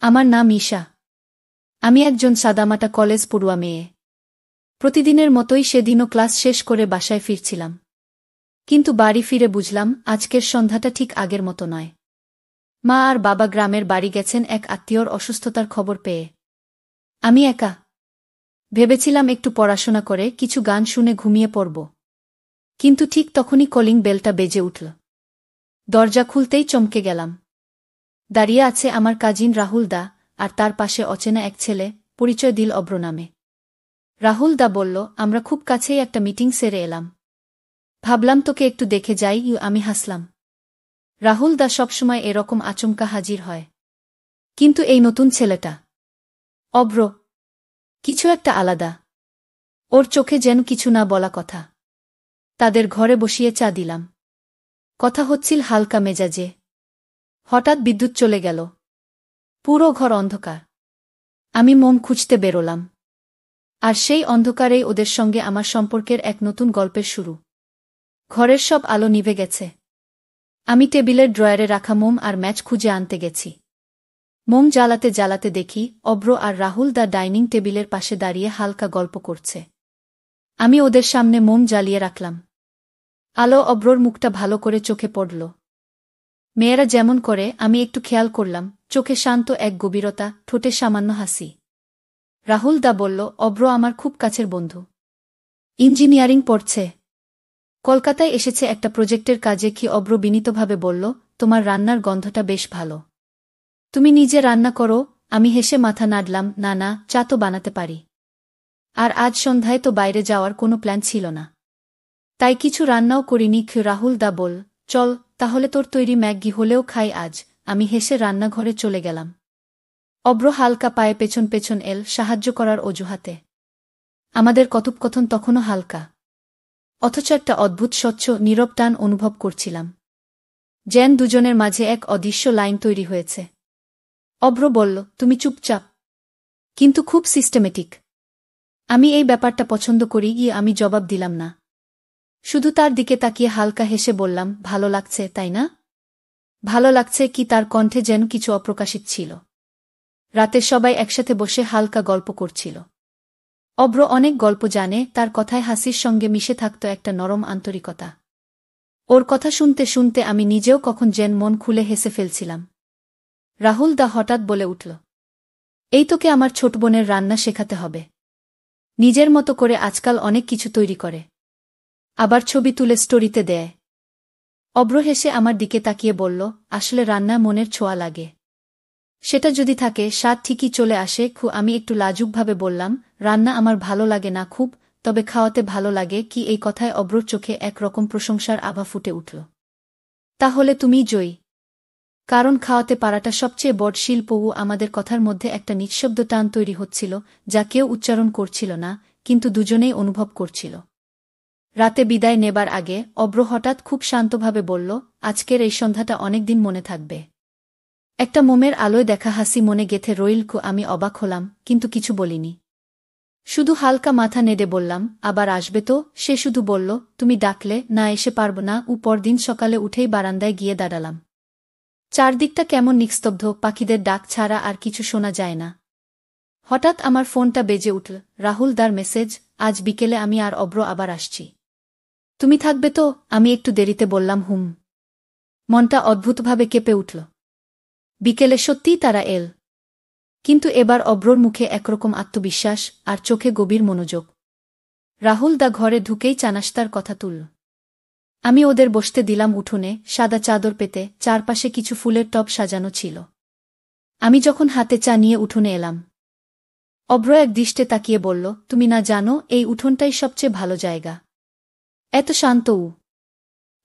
আমার নাম ঈশা। আমি একজন সাদামাটা কলেজ পড়ুয়া মেয়ে। প্রতিদিনের মতোই সেদিনও ক্লাস শেষ করে বাসায় ফিরছিলাম। কিন্তু বাড়ি ফিরে বুঝলাম আজকের সন্ধ্যাটা ঠিক আগের মতো নয়। মা আর বাবা গ্রামের বাড়ি গেছেন এক আত্মীয়র অসুস্থতার খবর পেয়ে। আমি একা। ভেবেছিলাম একটু পড়াশোনা করে কিছু গান শুনে ঘুমিয়ে পড়ব। কিন্তু ঠিক তখনই কলিং বেলটা বেজে উঠল। দরজা খুলতেই চমকে গেলাম। দাঁড়িয়ে আছে আমার কাজিন রাহুল দা, আর তার পাশে অচেনা এক ছেলে, পরিচয় দিল অব্র নামে। রাহুল দা বলল, আমরা খুব কাছেই একটা মিটিং সেরে এলাম। ভাবলাম তোকে একটু দেখে যাই। আমি হাসলাম। রাহুল দা সবসময় এরকম আচমকা হাজির হয়। কিন্তু এই নতুন ছেলেটা, অব্র, কিছু একটা আলাদা। ওর চোখে যেন কিছু না বলা কথা। তাদের ঘরে বসিয়ে চা দিলাম। কথা হচ্ছিল হালকা মেজাজে। হঠাৎ বিদ্যুৎ চলে গেল। পুরো ঘর অন্ধকার। আমি মোম খুঁজতে বেরোলাম। আর সেই অন্ধকারেই ওদের সঙ্গে আমার সম্পর্কের এক নতুন গল্পের শুরু। ঘরের সব আলো নিভে গেছে। আমি টেবিলের ড্রয়ারে রাখা মোম আর ম্যাচ খুঁজে আনতে গেছি। মোম জ্বালাতে জ্বালাতে দেখি অব্র আর রাহুল দা ডাইনিং টেবিলের পাশে দাঁড়িয়ে হালকা গল্প করছে। আমি ওদের সামনে মোম জ্বালিয়ে রাখলাম। আলো অব্রর মুখটা ভালো করে চোখে পড়ল। মেয়েরা যেমন করে আমি একটু খেয়াল করলাম, চোখে শান্ত এক গভীরতা, ঠোঁটে সামান্য হাসি। রাহুল দা বলল, অব্র আমার খুব কাছের বন্ধু। ইঞ্জিনিয়ারিং পড়ছে। কলকাতায় এসেছে একটা প্রজেক্টের কাজে। কি অব্র বিনীতভাবে বলল, তোমার রান্নার গন্ধটা বেশ ভালো। তুমি নিজে রান্না করো? আমি হেসে মাথা নাড়লাম, না না, চা তো বানাতে পারি। আর আজ সন্ধ্যায় তো বাইরে যাওয়ার কোনো প্ল্যান ছিল না, তাই কিছু রান্নাও করিনি। রাহুল দা বল, চল তাহলে তোর তৈরি ম্যাগি হলেও খাই আজ। আমি হেসে রান্নাঘরে চলে গেলাম। অব্র হালকা পায়ে পেছন পেছন এল, সাহায্য করার অজুহাতে। আমাদের কথোপকথন তখনও হালকা, অথচ একটা অদ্ভুত স্বচ্ছ নীরব টান অনুভব করছিলাম। যেন দুজনের মাঝে এক অদৃশ্য লাইন তৈরি হয়েছে। অব্র বলল, তুমি চুপচাপ, কিন্তু খুব সিস্টেমেটিক। আমি এই ব্যাপারটা পছন্দ করি। আমি জবাব দিলাম না। শুধু তার দিকে তাকিয়ে হালকা হেসে বললাম, ভালো লাগছে তাই না? ভালো লাগছে কি? তার কণ্ঠে যেন কিছু অপ্রকাশিত ছিল। রাতে সবাই একসাথে বসে হালকা গল্প করছিল। অব্র অনেক গল্প জানে, তার কথায় হাসির সঙ্গে মিশে থাকত একটা নরম আন্তরিকতা। ওর কথা শুনতে শুনতে আমি নিজেও কখন যেন মন খুলে হেসে ফেলছিলাম। রাহুল দা হঠাৎ বলে উঠল, এই তোকে আমার ছোট বোনের রান্না শেখাতে হবে। নিজের মতো করে আজকাল অনেক কিছু তৈরি করে, আবার ছবি তুলে স্টোরিতে দেয়। অব্র হেসে আমার দিকে তাকিয়ে বলল, আসলে রান্না মনের ছোঁয়া লাগে। সেটা যদি থাকে স্বাদ ঠিকই চলে আসে। আমি একটু লাজুকভাবে বললাম, রান্না আমার ভালো লাগে না খুব, তবে খাওয়াতে ভালো লাগে। কি? এই কথায় অব্রর চোখে একরকম প্রশংসার আভা ফুটে উঠল। তাহলে তুমিই জয়ী, কারণ খাওয়াতে পারাটা সবচেয়ে বড় শিল্প। আমাদের কথার মধ্যে একটা নিঃশব্দ টান তৈরি হচ্ছিল, যা কেউ উচ্চারণ করছিল না, কিন্তু দুজনেই অনুভব করছিল। রাতে বিদায় নেবার আগে অব্র হঠাৎ খুব শান্তভাবে বলল, আজকের এই সন্ধ্যাটা অনেকদিন মনে থাকবে। একটা মোমের আলোয় দেখা হাসি মনে গেঁথে রইল। আমি অবাক হলাম, কিন্তু কিছু বলিনি। শুধু হালকা মাথা নেড়ে বললাম, আবার আসবে তো? সে শুধু বলল, তুমি ডাকলে না এসে পারব না। পরদিন সকালে উঠেই বারান্দায় গিয়ে দাঁড়ালাম। চারদিকটা কেমন নিস্তব্ধ, পাখিদের ডাক ছাড়া আর কিছু শোনা যায় না। হঠাৎ আমার ফোনটা বেজে উঠল। রাহুল দার মেসেজ, আজ বিকেলে আমি আর অব্র আবার আসছি। তুমি থাকবে তো? আমি একটু দেরিতে বললাম, হুম। মনটা অদ্ভুতভাবে কেঁপে উঠল। বিকেলে সত্যিই তারা এল, কিন্তু এবার অব্রর মুখে একরকম আত্মবিশ্বাস আর চোখে গভীর মনোযোগ। রাহুল দা ঘরে ঢুকেই চানাস্তার কথা তুলল। আমি ওদের বসতে দিলাম উঠোনে, সাদা চাদর পেতে, চারপাশে কিছু ফুলের টব সাজানো ছিল। আমি যখন হাতে চা নিয়ে উঠোনে এলাম, অব্র এক দৃষ্টে তাকিয়ে বলল, তুমি না জানো এই উঠোনটাই সবচেয়ে ভালো জায়গা। এত শান্ত।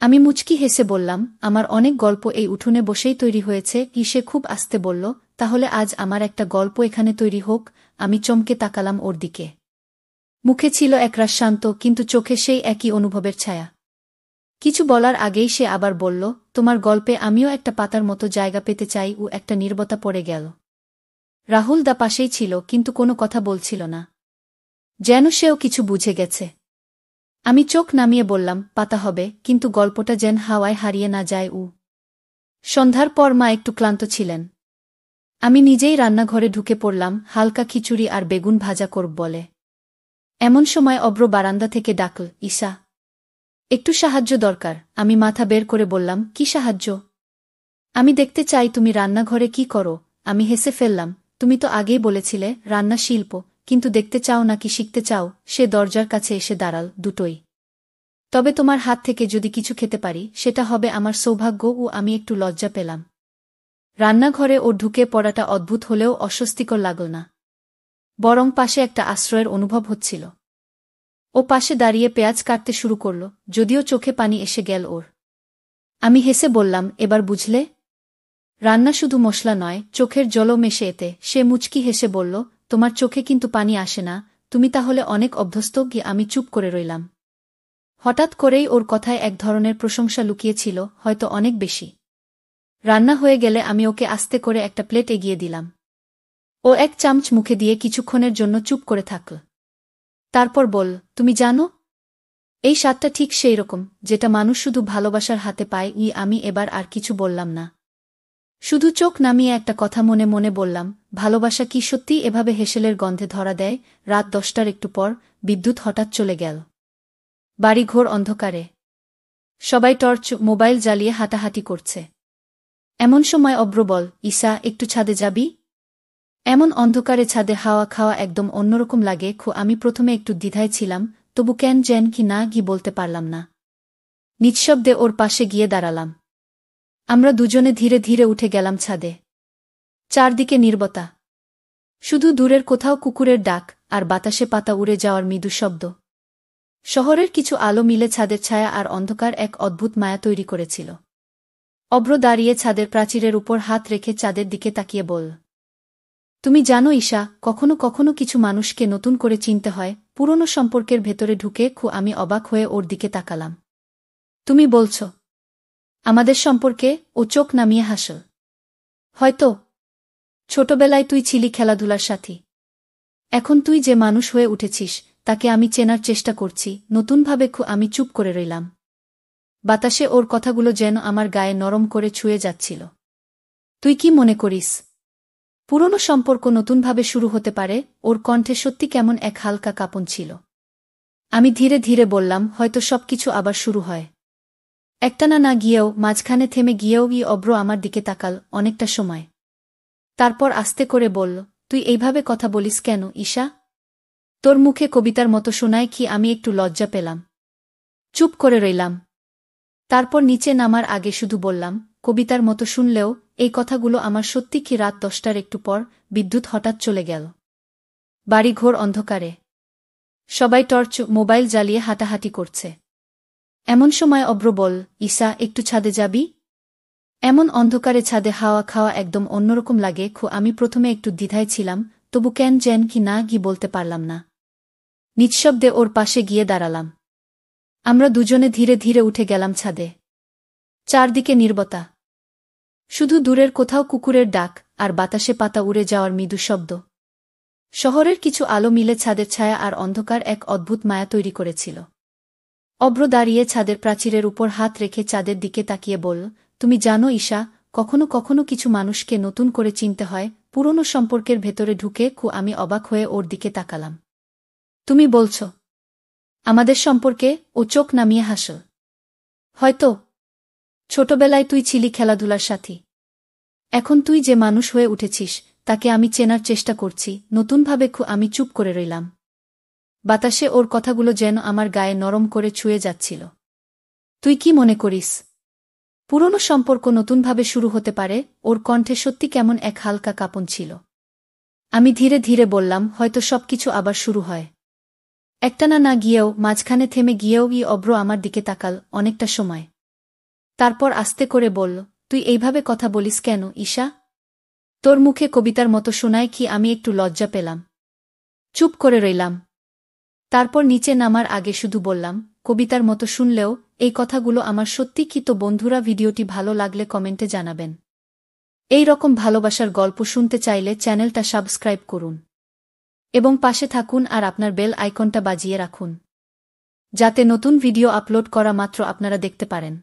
আমি মুচকি হেসে বললাম, আমার অনেক গল্প এই উঠোনে বসেই তৈরি হয়েছে। সে খুব আস্তে বলল, তাহলে আজ আমার একটা গল্প এখানে তৈরি হোক। আমি চমকে তাকালাম ওর দিকে। মুখে ছিল একরাশ শান্ত, কিন্তু চোখে সেই একই অনুভবের ছায়া। কিছু বলার আগেই সে আবার বলল, তোমার গল্পে আমিও একটা পাতার মতো জায়গা পেতে চাই। একটা নীরবতা পড়ে গেল। রাহুল দা পাশেই ছিল, কিন্তু কোনো কথা বলছিল না, যেন সেও কিছু বুঝে গেছে। আমি চোখ নামিয়ে বললাম, পাতা হবে, কিন্তু গল্পটা যেন হাওয়ায় হারিয়ে না যায়। সন্ধ্যার পর মা একটু ক্লান্ত ছিলেন। আমি নিজেই রান্নাঘরে ঢুকে পড়লাম, হালকা খিচুড়ি আর বেগুন ভাজা করব বলে। এমন সময় অব্র বারান্দা থেকে ডাকল, ঈশা, একটু সাহায্য দরকার। আমি মাথা বের করে বললাম, কি সাহায্য? আমি দেখতে চাই তুমি রান্নাঘরে কি করো। আমি হেসে ফেললাম, তুমি তো আগেই বলেছিলে রান্না শিল্প, কিন্তু দেখতে চাও নাকি শিখতে চাও? সে দরজার কাছে এসে দাঁড়াল, দুটোই। তবে তোমার হাত থেকে যদি কিছু খেতে পারি সেটা হবে আমার সৌভাগ্য। ও আমি একটু লজ্জা পেলাম। রান্নাঘরে ও ঢুকে পড়াটা অদ্ভুত হলেও অস্বস্তিকর লাগল না, বরং পাশে একটা আশ্রয়ের অনুভব হচ্ছিল। ও পাশে দাঁড়িয়ে পেঁয়াজ কাটতে শুরু করল, যদিও চোখে পানি এসে গেল ওর। আমি হেসে বললাম, এবার বুঝলে? রান্না শুধু মশলা নয়, চোখের জলও মেশে এতে। সে মুচকি হেসে বলল, তোমার চোখে কিন্তু পানি আসে না, তুমি তাহলে অনেক অভ্যস্ত। গিয়ে আমি চুপ করে রইলাম। হঠাৎ করেই ওর কথায় এক ধরনের প্রশংসা লুকিয়েছিল, হয়তো অনেক বেশি। রান্না হয়ে গেলে আমি ওকে আস্তে করে একটা প্লেট এগিয়ে দিলাম। ও এক চামচ মুখে দিয়ে কিছুক্ষণের জন্য চুপ করে থাকল। তারপর বল, তুমি জানো, এই স্বাদটা ঠিক সেই রকম যেটা মানুষ শুধু ভালোবাসার হাতে পায়। আমি এবার আর কিছু বললাম না, শুধু চোখ নামিয়ে একটা কথা মনে মনে বললাম, ভালোবাসা কি সত্যিই এভাবে হেসেলের গন্ধে ধরা দেয়? রাত 10টার একটু পর বিদ্যুৎ হঠাৎ চলে গেল। বাড়ি ঘোর অন্ধকারে। সবাই টর্চ মোবাইল জ্বালিয়ে হাঁটাহাঁটি করছে। এমন সময় অব্র বল, ঈশা, একটু ছাদে যাবি? এমন অন্ধকারে ছাদে হাওয়া খাওয়া একদম অন্যরকম লাগে। আমি প্রথমে একটু দ্বিধায় ছিলাম, তবু কেন যেন কি না গি বলতে পারলাম না। নিঃশব্দে ওর পাশে গিয়ে দাঁড়ালাম। আমরা দুজনে ধীরে ধীরে উঠে গেলাম ছাদে। চারদিকে নীরবতা, শুধু দূরের কোথাও কুকুরের ডাক আর বাতাসে পাতা উড়ে যাওয়ার মৃদু শব্দ। শহরের কিছু আলো মিলে ছাদের ছায়া আর অন্ধকার এক অদ্ভুত মায়া তৈরি করেছিল। অব্র দাঁড়িয়ে ছাদের প্রাচীরের উপর হাত রেখে চাঁদের দিকে তাকিয়ে বল, তুমি জানো ঈশা, কখনো কখনো কিছু মানুষকে নতুন করে চিনতে হয় পুরনো সম্পর্কের ভেতরে ঢুকে। আমি অবাক হয়ে ওর দিকে তাকালাম। তুমি বলছ আমাদের সম্পর্কে? ও চোখ নামিয়ে হাসল। হয়তো ছোটবেলায় তুই ছিলি খেলাধুলার সাথী। এখন তুই যে মানুষ হয়ে উঠেছিস তাকে আমি চেনার চেষ্টা করছি নতুনভাবে। আমি চুপ করে রইলাম। বাতাসে ওর কথাগুলো যেন আমার গায়ে নরম করে ছুঁয়ে যাচ্ছিল। তুই কি মনে করিস পুরনো সম্পর্ক নতুনভাবে শুরু হতে পারে? ওর কণ্ঠে সত্যি কেমন এক হালকা কাঁপন ছিল। আমি ধীরে ধীরে বললাম, হয়তো সবকিছু আবার শুরু হয়। একটানা না গিয়েও, মাঝখানে থেমে গিয়েও। অব্র আমার দিকে তাকাল অনেকটা সময়। তারপর আস্তে করে বলল, তুই এইভাবে কথা বলিস কেন ঈশা? তোর মুখে কবিতার মতো শোনায় কি? আমি একটু লজ্জা পেলাম, চুপ করে রইলাম। তারপর নিচে নামার আগে শুধু বললাম, কবিতার মতো শুনলেও এই কথাগুলো আমার সত্যি কি? রাত 10টার একটু পর বিদ্যুৎ হঠাৎ চলে গেল। বাড়ি ঘোর অন্ধকারে। সবাই টর্চ মোবাইল জ্বালিয়ে হাঁটাহাঁটি করছে। এমন সময় অব্র বল, ঈশা, একটু ছাদে যাবি? এমন অন্ধকারে ছাদে হাওয়া খাওয়া একদম অন্যরকম লাগে। আমি প্রথমে একটু দ্বিধায় ছিলাম, তবু কেন যেন কি না গি বলতে পারলাম না। নিঃশব্দে ওর পাশে গিয়ে দাঁড়ালাম। আমরা দুজনে ধীরে ধীরে উঠে গেলাম ছাদে। চারদিকে নীরবতা, শুধু দূরের কোথাও কুকুরের ডাক আর বাতাসে পাতা উড়ে যাওয়ার মৃদু শব্দ। শহরের কিছু আলো মিলে ছাদের ছায়া আর অন্ধকার এক অদ্ভুত মায়া তৈরি করেছিল। অব্র দাঁড়িয়ে ছাদের প্রাচীরের উপর হাত রেখে চাঁদের দিকে তাকিয়ে বলল, তুমি জানো ঈশা, কখনো কখনো কিছু মানুষকে নতুন করে চিনতে হয় পুরনো সম্পর্কের ভেতরে ঢুকে। আমি অবাক হয়ে ওর দিকে তাকালাম। তুমি বলছ আমাদের সম্পর্কে? ও চোখ নামিয়ে হাসল। হয়তো ছোটবেলায় তুই ছিলি খেলাধুলার সাথী। এখন তুই যে মানুষ হয়ে উঠেছিস তাকে আমি চেনার চেষ্টা করছি নতুনভাবে। আমি চুপ করে রইলাম। বাতাসে ওর কথাগুলো যেন আমার গায়ে নরম করে ছুঁয়ে যাচ্ছিল। তুই কি মনে করিস পুরনো সম্পর্ক নতুনভাবে শুরু হতে পারে? ওর কণ্ঠে সত্যি কেমন এক হালকা কাঁপন ছিল। আমি ধীরে ধীরে বললাম, হয়তো সবকিছু আবার শুরু হয়। একটানা না গিয়েও, মাঝখানে থেমে গিয়েও। অব্র আমার দিকে তাকাল অনেকটা সময়। তারপর আস্তে করে বলল, তুই এইভাবে কথা বলিস কেন ঈশা? তোর মুখে কবিতার মতো শোনায় কি? আমি একটু লজ্জা পেলাম, চুপ করে রইলাম। তারপর নিচে নামার আগে শুধু বললাম, কবিতার মতো শুনলেও এই কথাগুলো আমার সত্যি কি? তো বন্ধুরা, ভিডিওটি ভালো লাগলে কমেন্টে জানাবেন। এই রকম ভালোবাসার গল্প শুনতে চাইলে চ্যানেলটা সাবস্ক্রাইব করুন এবং পাশে থাকুন আর আপনার বেল আইকনটা বাজিয়ে রাখুন, যাতে নতুন ভিডিও আপলোড করা মাত্র আপনারা দেখতে পারেন।